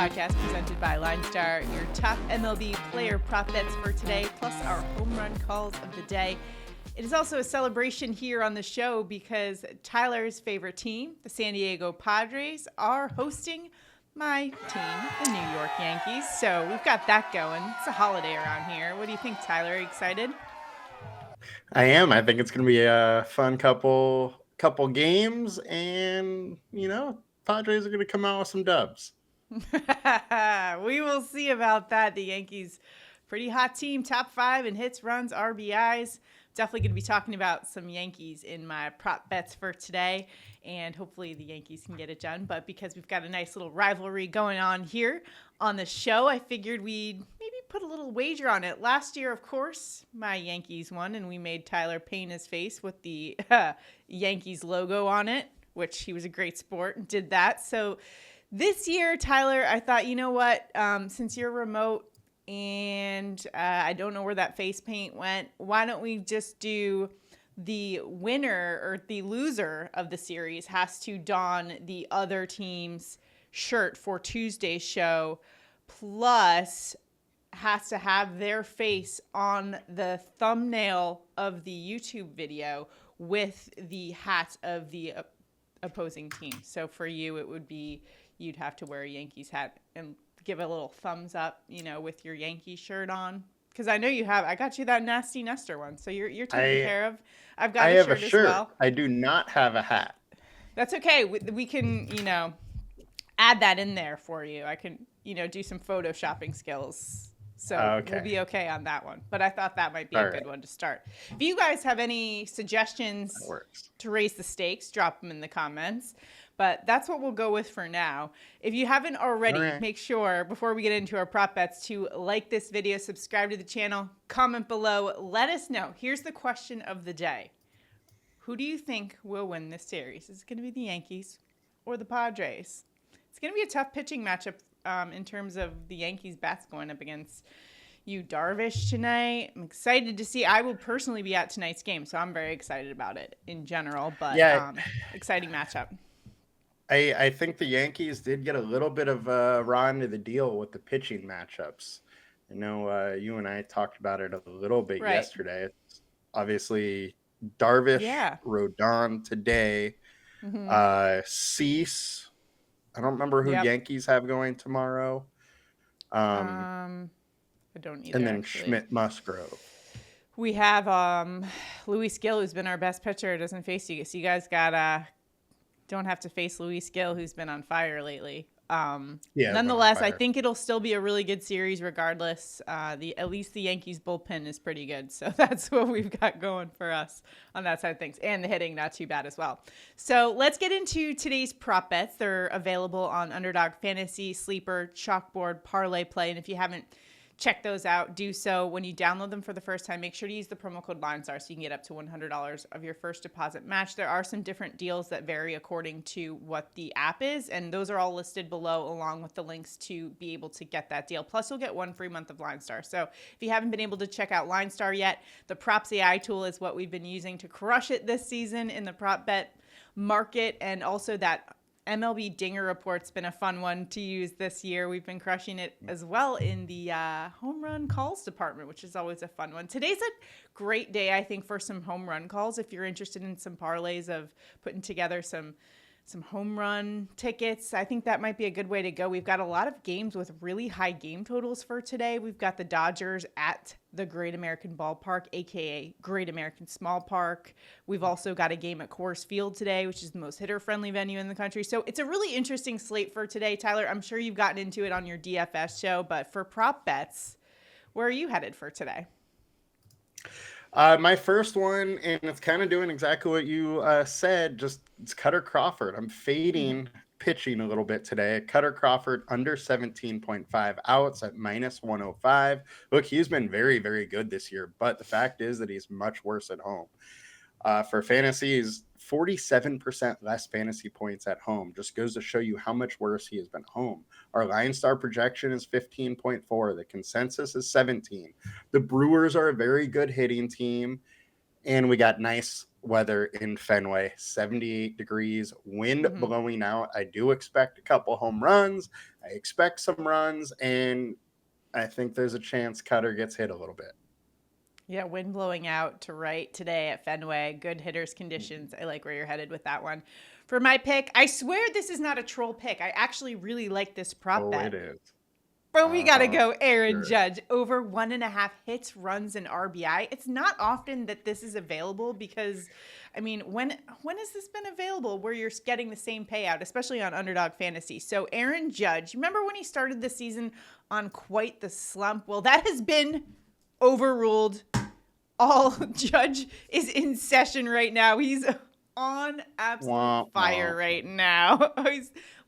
podcast presented by LineStar, your top MLB player prop bets for today, plus our home run calls of the day. It is also a celebration here on the show because Tyler's favorite team, the San Diego Padres, are hosting my team, the New York Yankees. So we've got that going. It's a holiday around here. What do you think, Tyler? Are you excited? I am. I think it's going to be a fun couple games, and Padres are going to come out with some dubs. We will see about that. The Yankees, pretty hot team, top 5 in hits, runs, RBIs. Definitely going to be talking about some Yankees in my prop bets for today, and hopefully the Yankees can get it done. But because we've got a nice little rivalry going on here on the show, I figured we'd maybe put a little wager on it. Last year, of course, my Yankees won, and we made Tyler paint his face with the Yankees logo on it, which he was a great sport and did that. So this year, Tyler, I thought, you know what, since you're remote, and I don't know where that face paint went, why don't we just do the winner or the loser of the series has to don the other team's shirt for Tuesday's show, plus has to have their face on the thumbnail of the YouTube video with the hat of the opposing team. So for you, it would be you'd have to wear a Yankees hat and give a little thumbs up, with your Yankee shirt on. Because I know you have. I got you that Nasty Nestor one, so you're taken care of. I've got a shirt as well. I do not have a hat. That's okay. We can, add that in there for you. I can, do some photoshopping skills. So We'll be okay on that one. But I thought that might be a good one to start. If you guys have any suggestions to raise the stakes, drop them in the comments. But that's what we'll go with for now. If you haven't already, make sure, before we get into our prop bets, to like this video, subscribe to the channel, comment below, let us know. Here's the question of the day. Who do you think will win this series? Is it going to be the Yankees or the Padres? It's going to be a tough pitching matchup in terms of the Yankees bats going up against you, Darvish, tonight. I'm excited to see. I will personally be at tonight's game, so I'm very excited about it in general. But exciting matchup. I think the Yankees did get a little bit of a raw end of the deal with the pitching matchups. I know you and I talked about it a little bit yesterday. It's obviously, Darvish, Rodon today. Cease. I don't remember who Yankees have going tomorrow. I don't either. And then Schmidt Musgrove. We have Luis Gil, who's been our best pitcher, doesn't face you. So you guys got don't have to face Luis Gil, who's been on fire lately. Nonetheless, I think it'll still be a really good series regardless. At least the Yankees bullpen is pretty good. So that's what we've got going for us on that side of things. And the hitting, not too bad as well. So let's get into today's prop bets. They're available on Underdog Fantasy, Sleeper, Chalkboard, ParlayPlay. And if you haven't check those out, do so. When you download them for the first time, make sure to use the promo code LineStar so you can get up to $100 of your first deposit match. There are some different deals that vary according to what the app is, and those are all listed below along with the links to be able to get that deal. Plus, you'll get 1 free month of LineStar. So if you haven't been able to check out LineStar yet, the Props AI tool is what we've been using to crush it this season in the prop bet market, and also that MLB Dinger Report's been a fun one to use this year. We've been crushing it as well in the home run calls department, which is always a fun one. Today's a great day, I think, for some home run calls. If you're interested in some parlays of putting together some home run tickets, I think that might be a good way to go. We've got a lot of games with really high game totals for today. We've got the Dodgers at the Great American Ballpark, aka Great American Small Park. We've also got a game at Coors Field today, which is the most hitter-friendly venue in the country. So it's a really interesting slate for today. Tyler, I'm sure you've gotten into it on your DFS show, but for prop bets, where are you headed for today? My first one, and it's kind of doing exactly what you said, it's Kutter Crawford. I'm fading pitching a little bit today. Kutter Crawford under 17.5 outs at -105. Look, he's been very, very good this year, but the fact is that he's much worse at home. For fantasy, he's 47% less fantasy points at home. Just goes to show you how much worse he has been home. Our LineStar projection is 15.4. The consensus is 17. The Brewers are a very good hitting team. And we got nice weather in Fenway, 78 degrees, wind blowing out. I do expect a couple home runs. I expect some runs, and I think there's a chance Kutter gets hit a little bit. Yeah, wind blowing out to right today at Fenway. Good hitters conditions. I like where you're headed with that one. For my pick, I swear this is not a troll pick. I actually really like this prop bet. It is. But we got to go Aaron Judge over 1.5 hits, runs, and RBI. It's not often that this is available because, I mean, when has this been available where you're getting the same payout, especially on Underdog Fantasy? So Aaron Judge, remember when he started the season on quite the slump? Well, that has been overruled. All Judge is in session right now. He's on absolute fire right now.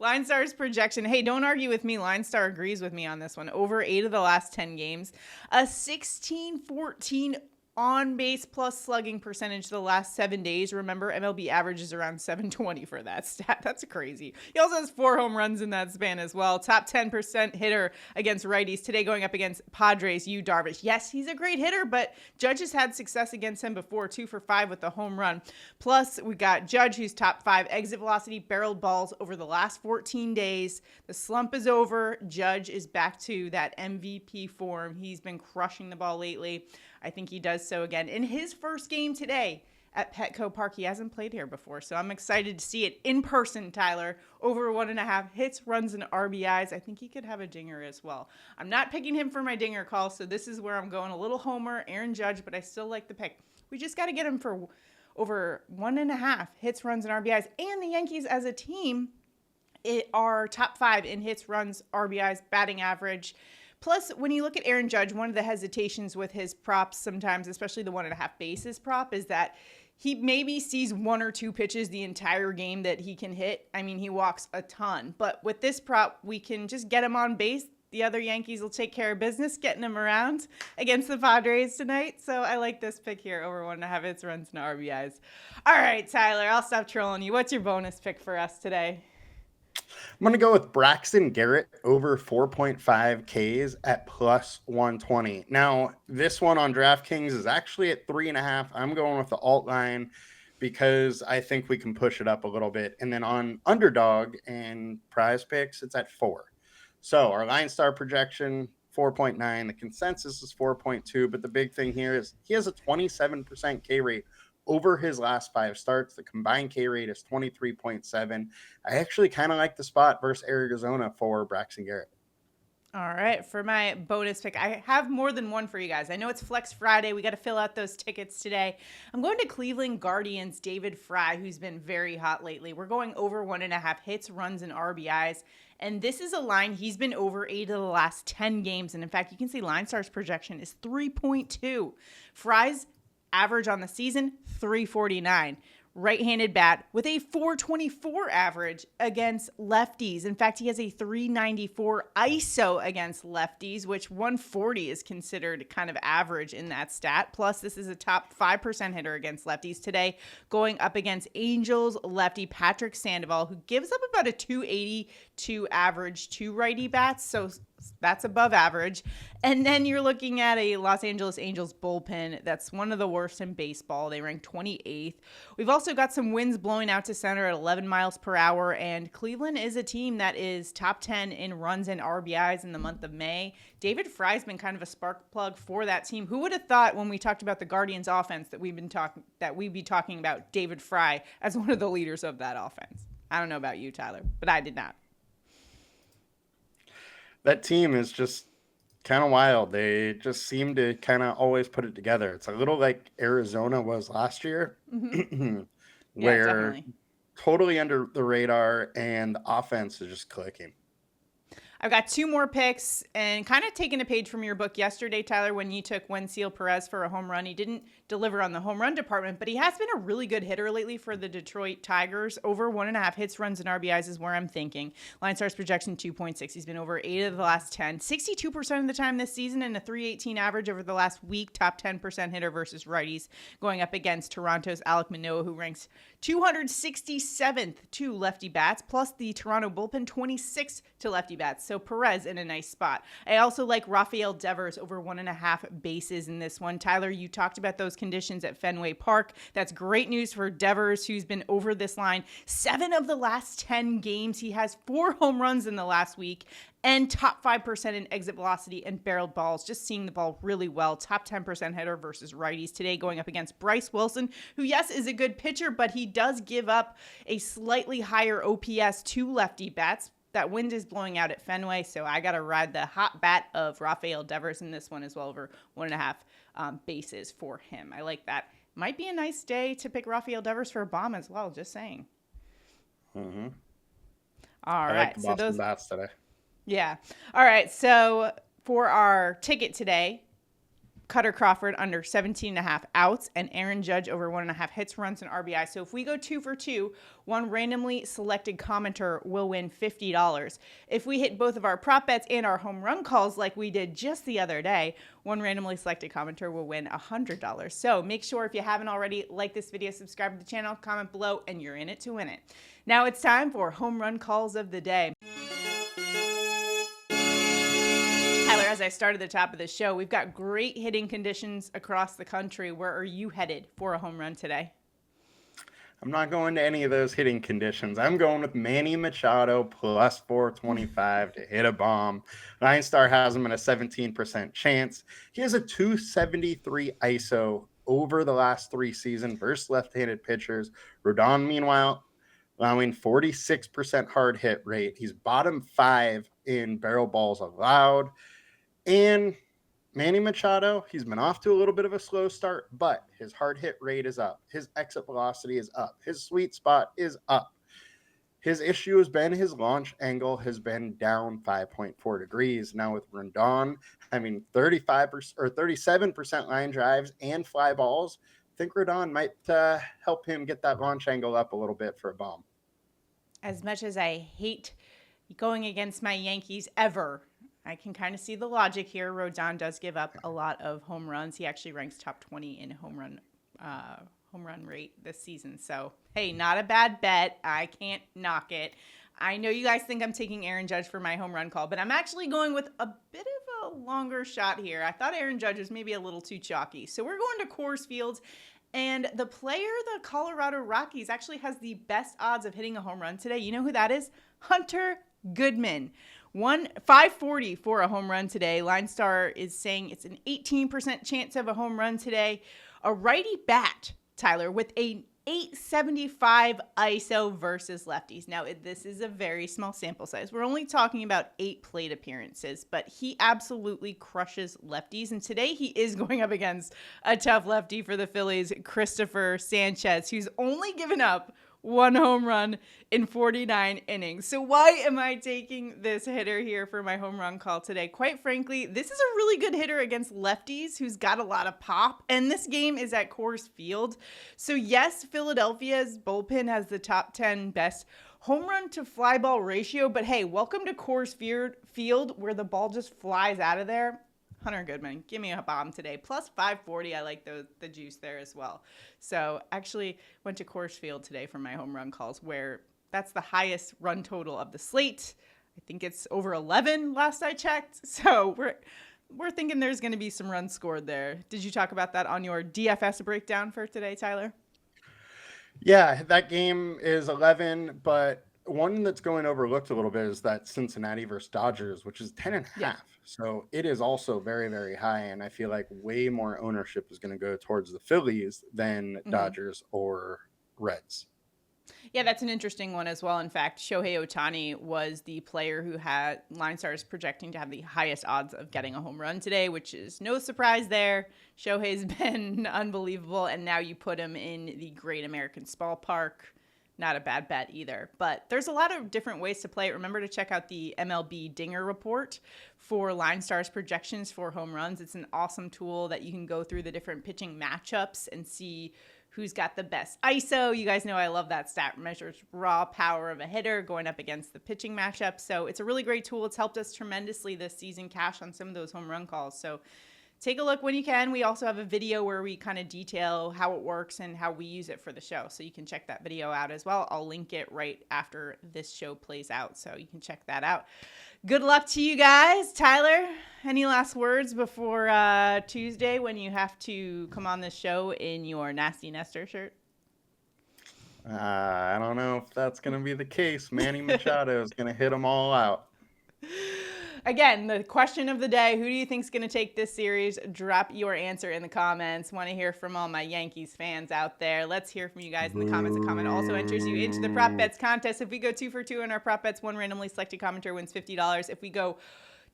LineStar's projection. Hey, don't argue with me. LineStar agrees with me on this one. Over 8 of the last 10 games. A 16-14 on-base plus slugging percentage the last 7 days. Remember, MLB averages around 720 for that stat. That's crazy. He also has 4 home runs in that span as well. Top 10% hitter against righties. Today going up against Padres, Yu Darvish. Yes, he's a great hitter, but Judge has had success against him before. 2 for 5 with the home run. Plus, we got Judge, who's top 5 exit velocity, barreled balls over the last 14 days. The slump is over. Judge is back to that MVP form. He's been crushing the ball lately. I think he does so again in his first game today at Petco Park. He hasn't played here before, so I'm excited to see it in person, Tyler. Over 1.5 hits, runs, and RBIs. I think he could have a dinger as well. I'm not picking him for my dinger call, so this is where I'm going a little homer, Aaron Judge, but I still like the pick. We just got to get him for over 1.5 hits, runs, and RBIs. And the Yankees as a team are top 5 in hits, runs, RBIs, batting average. Plus, when you look at Aaron Judge, one of the hesitations with his props sometimes, especially the 1.5 bases prop, is that he maybe sees 1 or 2 pitches the entire game that he can hit. I mean, he walks a ton. But with this prop, we can just get him on base. The other Yankees will take care of business, getting him around against the Padres tonight. So I like this pick here, over 1.5 hits, runs, and RBIs. All right, Tyler, I'll stop trolling you. What's your bonus pick for us today? I'm going to go with Braxton Garrett over 4.5 Ks at plus 120. Now, this one on DraftKings is actually at 3.5. I'm going with the alt line because I think we can push it up a little bit. And then on Underdog and PrizePicks, it's at 4. So our LineStar projection, 4.9. The consensus is 4.2. But the big thing here is he has a 27% K rate over his last 5 starts. The combined K rate is 23.7. I actually kind of like the spot versus Arizona for Braxton Garrett. All right, for my bonus pick, I have more than one for you guys. I know it's Flex Friday. We got to fill out those tickets today. I'm going to Cleveland Guardians' David Fry, who's been very hot lately. We're going over 1.5 hits, runs, and RBIs. And this is a line he's been over 8 of the last 10 games. And in fact, you can see LineStar's projection is 3.2. Fry's average on the season, 349. Right-handed bat with a 424 average against lefties. In fact, he has a 394 ISO against lefties, which 140 is considered kind of average in that stat. Plus, this is a top 5% hitter against lefties today, going up against Angels lefty Patrick Sandoval, who gives up about a 282 average to righty bats. So that's above average. And then you're looking at a Los Angeles Angels bullpen that's one of the worst in baseball. They rank 28th. We've also got some winds blowing out to center at 11 miles per hour, and Cleveland is a team that is top 10 in runs and RBIs in the month of May. David Fry's been kind of a spark plug for that team. Who would have thought when we talked about the Guardians offense that we'd be talking about David Fry as one of the leaders of that offense? I don't know about you, Tyler, but I did not. That team is just kind of wild. They just seem to kind of always put it together. It's a little like Arizona was last year, where totally under the radar and the offense is just clicking. I've got 2 more picks and kind of taking a page from your book yesterday, Tyler, when you took Wenceel Perez for a home run. He didn't deliver on the home run department, but he has been a really good hitter lately for the Detroit Tigers. Over 1.5 hits, runs, and RBIs is where I'm thinking. LineStar's projection 2.6. He's been over 8 of the last 10. 62% of the time this season and a 318 average over the last week. Top 10% hitter versus righties, going up against Toronto's Alek Manoah, who ranks 267th to lefty bats, plus the Toronto bullpen 26th to lefty bats. So Perez in a nice spot. I also like Rafael Devers over 1.5 bases in this one. Tyler, you talked about those conditions at Fenway Park. That's great news for Devers, who's been over this line 7 of the last 10 games. He has 4 home runs in the last week and top 5% in exit velocity and barreled balls, just seeing the ball really well. Top 10% hitter versus righties today, going up against Bryce Wilson, who, yes, is a good pitcher, but he does give up a slightly higher OPS to lefty bats. That wind is blowing out at Fenway, so I got to ride the hot bat of Rafael Devers in this one as well, over 1.5 bases for him. I like that. Might be a nice day to pick Rafael Devers for a bomb as well, just saying. Mm-hmm. All right. I like the Boston bats today. Yeah. All right. So for our ticket today, Kutter Crawford under 17.5 outs and Aaron Judge over 1.5 hits, runs, and RBI. So if we go 2 for 2, one randomly selected commenter will win $50. If we hit both of our prop bets and our home run calls like we did just the other day, one randomly selected commenter will win $100. So make sure, if you haven't already, like this video, subscribe to the channel, comment below, and you're in it to win it. Now it's time for home run calls of the day. Tyler, as I started the top of the show, we've got great hitting conditions across the country. Where are you headed for a home run today? I'm not going to any of those hitting conditions. I'm going with Manny Machado plus 425 to hit a bomb. LineStar has him at a 17% chance. He has a 273 ISO over the last 3 seasons versus left-handed pitchers. Rodon, meanwhile, allowing 46% hard hit rate. He's bottom 5 in barrel balls allowed. And Manny Machado, he's been off to a little bit of a slow start, but his hard hit rate is up. His exit velocity is up. His sweet spot is up. His issue has been his launch angle has been down 5.4 degrees. Now with Rodon having 35% or 37% line drives and fly balls, I think Rodon might help him get that launch angle up a little bit for a bomb. As much as I hate going against my Yankees ever, I can kind of see the logic here. Rodon does give up a lot of home runs. He actually ranks top 20 in home run rate this season. So, hey, not a bad bet. I can't knock it. I know you guys think I'm taking Aaron Judge for my home run call, but I'm actually going with a bit of a longer shot here. I thought Aaron Judge was maybe a little too chalky. So we're going to Coors Field. And the player, the Colorado Rockies, actually has the best odds of hitting a home run today. You know who that is? Hunter Goodman. 540 for a home run today. LineStar is saying it's an 18% chance of a home run today. A righty bat, Tyler, with a 875 ISO versus lefties. Now, this is a very small sample size. We're only talking about 8 plate appearances, but he absolutely crushes lefties. And today he is going up against a tough lefty for the Phillies, Christopher Sanchez, who's only given up 1 home run in 49 innings. So why am I taking this hitter here for my home run call today? Quite frankly, this is a really good hitter against lefties who's got a lot of pop, and this game is at Coors Field. So yes, Philadelphia's bullpen has the top 10 best home run to fly ball ratio, but hey, welcome to Coors Field where the ball just flies out of there. Hunter Goodman, give me a bomb today. Plus 540, I like the juice there as well. So actually went to Coors Field today for my home run calls, where that's the highest run total of the slate. I think it's over 11 last I checked. So we're thinking there's going to be some runs scored there. Did you talk about that on your DFS breakdown for today, Tyler? Yeah, that game is 11, but one that's going overlooked a little bit is that Cincinnati versus Dodgers, which is 10.5. Yeah. So it is also very, very high. And I feel like way more ownership is going to go towards the Phillies than Dodgers or Reds. Yeah, that's an interesting one as well. In fact, Shohei Ohtani was the player who had LineStar is projecting to have the highest odds of getting a home run today, which is no surprise there. Shohei's been unbelievable. And now you put him in the Great American Ballpark. Not a bad bet either. But there's a lot of different ways to play it. Remember to check out the MLB Dinger Report for LineStar's projections for home runs. It's an awesome tool that you can go through the different pitching matchups and see who's got the best ISO. You guys know I love that stat. Measures raw power of a hitter going up against the pitching matchup. So it's a really great tool. It's helped us tremendously this season, cash on some of those home run calls. So take a look when you can. We also have a video where we kind of detail how it works and how we use it for the show. So you can check that video out as well. I'll link it right after this show plays out, so you can check that out. Good luck to you guys. Tyler, any last words before Tuesday when you have to come on this show in your Nasty Nestor shirt? I don't know if that's going to be the case. Manny Machado is going to hit them all out. Again, the question of the day, who do you think is going to take this series? Drop your answer in the comments. Want to hear from all my Yankees fans out there. Let's hear from you guys in the comments. A comment also enters you into the Prop Bets contest. If we go 2 for 2 on our Prop Bets, one randomly selected commenter wins $50. If we go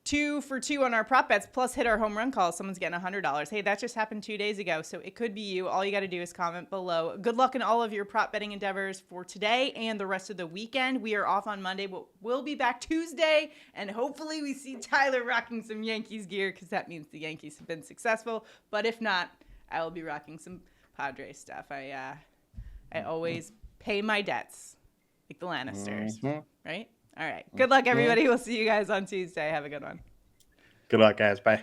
2 for 2 on our Prop Bets plus hit our home run call, someone's getting $100. Hey, that just happened 2 days ago, so it could be you. All you got to do is comment below. Good luck in all of your prop betting endeavors for today and the rest of the weekend. We are off on Monday, but we'll be back Tuesday, and hopefully we see Tyler rocking some Yankees gear because that means the Yankees have been successful. But if not, I will be rocking some Padres stuff. I always pay my debts like the Lannisters, right? All right. Good luck, everybody. We'll see you guys on Tuesday. Have a good one. Good luck, guys. Bye.